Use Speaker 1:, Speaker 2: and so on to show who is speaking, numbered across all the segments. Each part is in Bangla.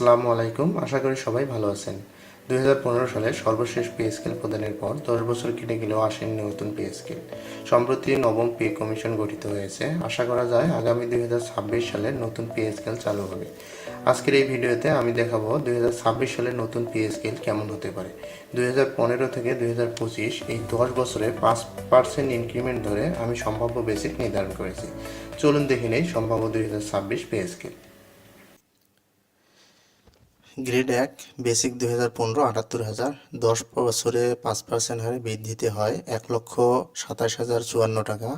Speaker 1: আসসালামু আলাইকুম। আশা করি সবাই ভালো আছেন। 2015 সালে সর্বশেষ পে স্কেল প্রদানের পর 10 বছর কেটে গেলেও আসেনি নতুন পে স্কেল। সম্প্রতি নবম পে কমিশন গঠিত হয়েছে। আশা করা যায় আগামী 2026 সালে নতুন পে স্কেল চালু হবে। আজকের এই ভিডিওতে আমি দেখাবো 2026 সালে নতুন পে স্কেল কেমন হতে পারে। 2015 থেকে 2025 এই 10 বছরে 5% ইনক্রিমেন্ট ধরে আমি সম্ভাব্য বেসিক নির্ধারণ করেছি। চলুন দেখে নেই সম্ভাব্য 2026 পে স্কেল।
Speaker 2: গ্রেড 1 বেসিক 2015 78,000, 10 বছরে 5% হারে বৃদ্ধিতে হয় 1,27,054 টাকা।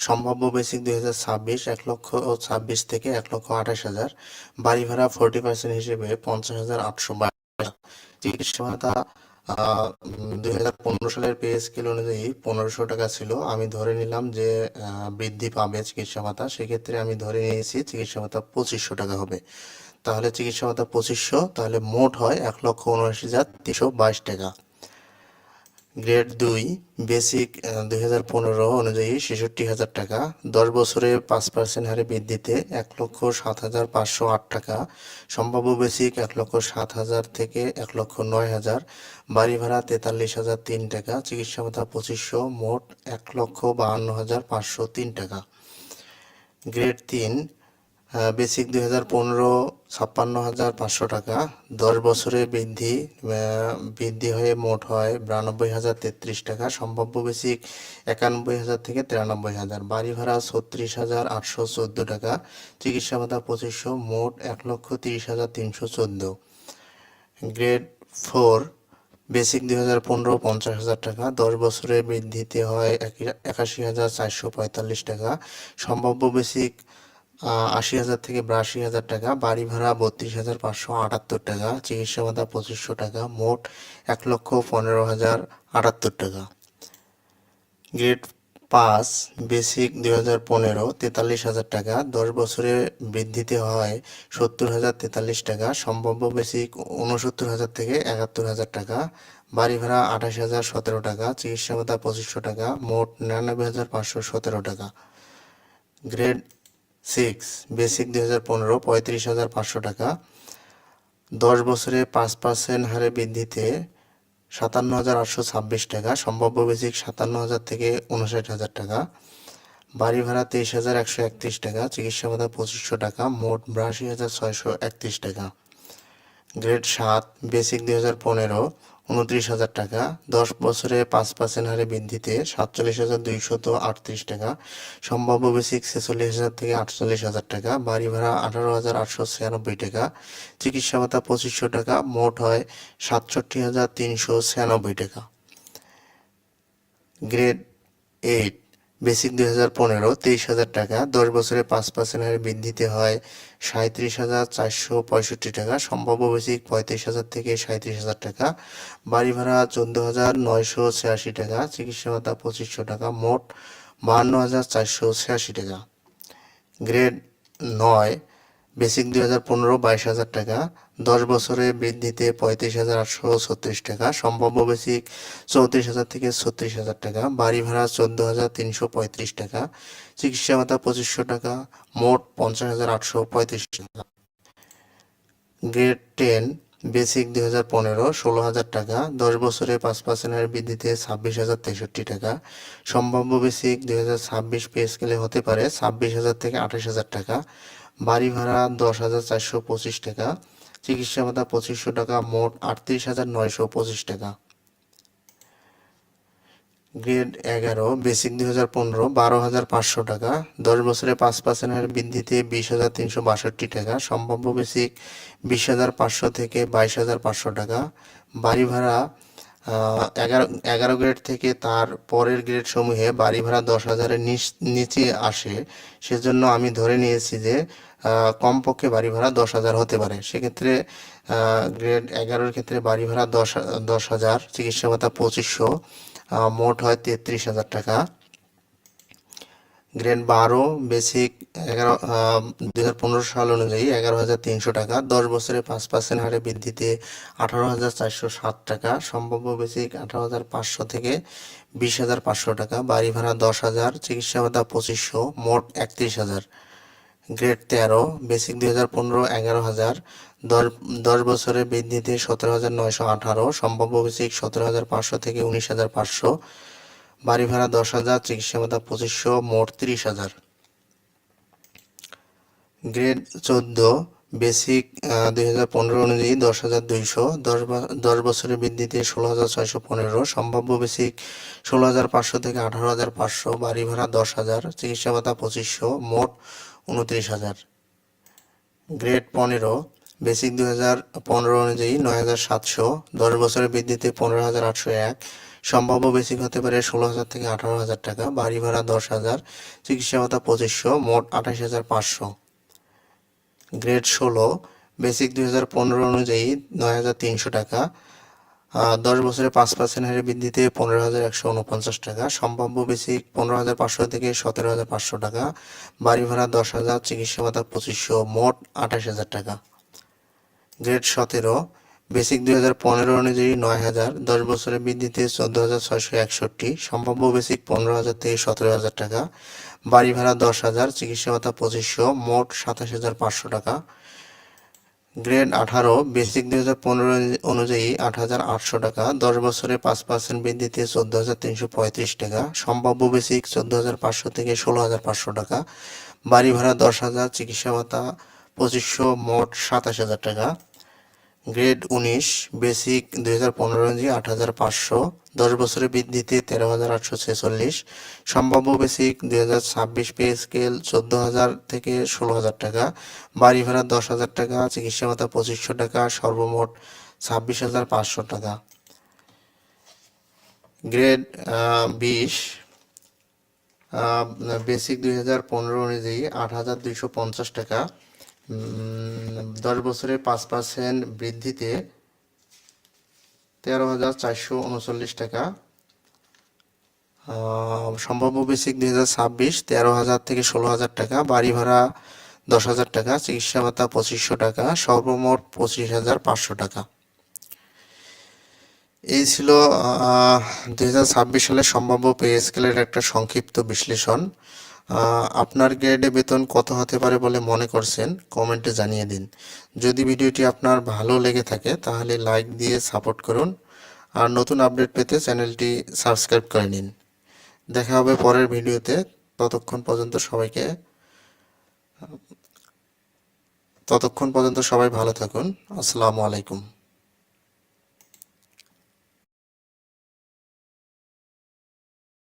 Speaker 2: সম্ভাব্য বেসিক 2026 1,26,000 থেকে 1,28,000। বাড়ি ভাড়া 40% হিসেবে 50,822। চিকিৎসা ভাতা 2015 সালের পে স্কেল অনুযায়ী 1,500 টাকা ছিল। আমি ধরে নিলাম যে বৃদ্ধি পাবে চিকিৎসা ভাতা, সেক্ষেত্রে আমি ধরে নিয়েছি চিকিৎসা ভাতা 2,500 টাকা হবে। তাহলে চিকিৎসা ভাতা 2,500, তাহলে মোট হয় 1,79,322 টাকা। গ্রেড 2 বেসিক 2015 অনুযায়ী 66,000 টাকা। 10 বছরে 5% হারে বৃদ্ধিতে 1,07,508 টাকা। সম্ভাব্য বেসিক 1,07,000 থেকে 1,09,000। বাড়ি ভাড়া 43,003 টাকা। চিকিৎসা ভাতা 2,500, মোট 1,52,503 টাকা। গ্রেড 3 বেসিক 2015 56,500 টাকা। 10 বছরে বৃদ্ধি হয়ে মোট হয় 92,033 টাকা। সম্ভাব্য বেসিক 91,000 থেকে 93,000। বাড়ি ভাড়া 36,814 টাকা। চিকিৎসা ভাতা 2,500, মোট 1,30,314। গ্রেড 4 বেসিক 2015 50,000 টাকা। 10 বছরে বৃদ্ধিতে হয় 81,445 টাকা। সম্ভাব্য বেসিক 80,000 থেকে 82,000 টাকা। বাড়ি ভাড়া 32,578 টাকা। চিকিৎসা ভাতা 2,500 টাকা। মোট 1,15,078 টাকা। গ্রেড 5 বেসিক 2015 43,000 টাকা। 10 বছরে বৃদ্ধিতে হয় 70,043 টাকা। সম্ভাব্য বেসিক 69,000 থেকে 71,000 টাকা। বাড়ি ভাড়া 28,017 টাকা। চিকিৎসা ভাতা 2,500 টাকা। মোট 99,517 টাকা। গ্রেড 6 বেসিক 2015 35,500 টাকা। 10 বছরে 5% হারে বৃদ্ধিতে 57,826 টাকা। সম্ভাব্য বেসিক 57,000 থেকে 59,000 টাকা। বাড়ি ভাড়া 23,131 টাকা। চিকিৎসা ভাতা 2,500 টাকা। মোট 82,631 টাকা। গ্রেড 7 বেসিক 2015 29,000 টাকা। 10 বছরে 5% হারে বৃদ্ধিতে 47,238 টাকা। সম্ভাব্য বেসিক 46,000 থেকে 48,000 টাকা। বাড়ি ভাড়া 18,896 টাকা। চিকিৎসা ভাতা 2,500 টাকা। মোট হয় 67,396 টাকা। গ্রেড 8 বেসিক 2015 23,000 টাকা। 10 বছরে 5% হারে বৃদ্ধিতে হয় 37,465 টাকা। সম্ভাব্য বেসিক 35,000 থেকে 37,000 টাকা। বাড়ি ভাড়া 14,986 টাকা। চিকিৎসা ভাতা 2,500 টাকা। মোট 52,486 টাকা। গ্রেড 9 বেসিক 2015 22,000 টাকা। 10 বছরে বৃদ্ধিতে 35,836 টাকা। সম্ভাব্য বেসিক 34,000 থেকে 36,000 টাকা। বাড়ি ভাড়া 14,335 টাকা। চিকিৎসা ভাতা 2,500 টাকা। মোট 50,835 টাকা। গ্রেড 10 বেসিক 2015 16,000 টাকা। 10 বছরে 5% হারে বৃদ্ধিতে 26,063 টাকা। সম্ভাব্য বেসিক 2026 পে স্কেলে হতে পারে 26,000 থেকে 28,000 টাকা। বাড়ি ভাড়া 10,425 টাকা। চিকিৎসা ভাতা 2,500 টাকা। মোট 38,925 টাকা। গ্রেড 11 বেসিক 2015 12,500 টাকা। 10 বছরে 5% হারে বৃদ্ধিতে 20,362 টাকা। সম্ভাব্য বেসিক 20,500 থেকে 22,500 টাকা। বাড়ি ভাড়া 11 গ্রেড থেকে তার পরের গ্রেড সমূহে বাড়ি ভাড়া 10,000-এর নিচে আসে, সেজন্য আমি ধরে নিয়েছি যে কমপক্ষে বাড়ি ভাড়া 10,000 হতে পারে। সেক্ষেত্রে গ্রেড 11-এর ক্ষেত্রে বাড়ি ভাড়া 10,000, চিকিৎসা ভাতা 2,500, মোট হয় 33,000 টাকা। গ্রেড 12 বেসিক 2015 সাল অনুযায়ী 11,300 টাকা। 10 বছরে 5% হারে বৃদ্ধিতে 18,407 টাকা। সম্ভাব্য বেসিক 18,500 থেকে 20,500 টাকা। বাড়ি ভাড়া 10,000, চিকিৎসা ভাতা 2,500, মোট 31,000। গ্রেড 13 বেসিক 2015 11,000, 10 বছরের বৃদ্ধিতে 17,918, সম্ভাব্য বেসিক 17,500 থেকে 19,500, বাড়ি ভাড়া 10,000, চিকিৎসা ভাতা 2,500, মোট 30,000। গ্রেড 14 বেসিক 2015 অনুযায়ী 10,200, 10 বছরের বৃদ্ধিতে 16,615, সম্ভাব্য বেসিক 16,500 থেকে 18,500, বাড়ি ভাড়া 10,000, চিকিৎসা ভাতা 2,500, মোট 29,000। গ্রেড 15 বেসিক 2015 অনুযায়ী 9,700, 10 বছরের বৃদ্ধিতে 15,801, সম্ভাব্য বেসিক হতে পারে 16,000 থেকে 18,000 টাকা, বাড়ি ভাড়া 10,000, চিকিৎসা ভাতা 2,500, মোট 28,500। গ্রেড 16 বেসিক 2015 অনুযায়ী 9,300 টাকা, 10 বছরে 5% হারে বৃদ্ধিতে 15,149 টাকা, সম্ভাব্য বেসিক 15,500 থেকে 17,500 টাকা, বাড়ি ভাড়া 10,000, চিকিৎসা ভাতা 2,500, মোট 28,000 টাকা। গ্রেড 17 বেসিক 2015 অনুযায়ী 9,000, 10 বছরের বৃদ্ধিতে 14,661, সম্ভাব্য বেসিক 15,000 থেকে 17,000 টাকা, বাড়ি ভাড়া 10,000, চিকিৎসা ভাতা 2,500, মোট 27,500 টাকা। গ্রেড 18 বেসিক 2015 অনুযায়ী 8,800 টাকা, 10 বছরে 5% বৃদ্ধিতে 14,335 টাকা, সম্ভাব্য বেসিক 14,500 থেকে 16,500 টাকা, বাড়ি ভাড়া 10,000, চিকিৎসা ভাতা 2,500, মোট 27,000 টাকা। গ্রেড 19 বেসিক 2015 অনুযায়ী 8,500, 10 বছরের বৃদ্ধিতে 13,846, সম্ভাব্য বেসিক 2026 পে স্কেল 14,000 থেকে 16,000 টাকা, বাড়ি ভাড়া 10,000 টাকা, চিকিৎসা ভাতা 2,500 টাকা, সর্বমোট 26,500 টাকা। গ্রেড 20 বেসিক 2015 অনুযায়ী 8,250 টাকা, 10 বছরে 5% বৃদ্ধিতে 13,439 টাকা, সম্ভাব্য বেসিক 2026 13,000 থেকে 16,000 টাকা, বাড়ি ভাড়া 10,000 টাকা, চিকিৎসা ভাতা 2,500 টাকা, সর্বমোট 25,500 টাকা। এই ছিল 2026 সালের সম্ভাব্য পে স্কেলের একটা সংক্ষিপ্ত বিশ্লেষণ। আপনার গ্রেডে বেতন কত হতে পারে বলে মনে করছেন কমেন্টে জানিয়ে দিন। যদি ভিডিওটি আপনার ভালো লেগে থাকে তাহলে লাইক দিয়ে সাপোর্ট করুন, আর নতুন আপডেট পেতে চ্যানেলটি সাবস্ক্রাইব করে নিন। দেখা হবে পরের ভিডিওতে। ততক্ষণ পর্যন্ত সবাই ভালো থাকুন। আসসালামু আলাইকুম।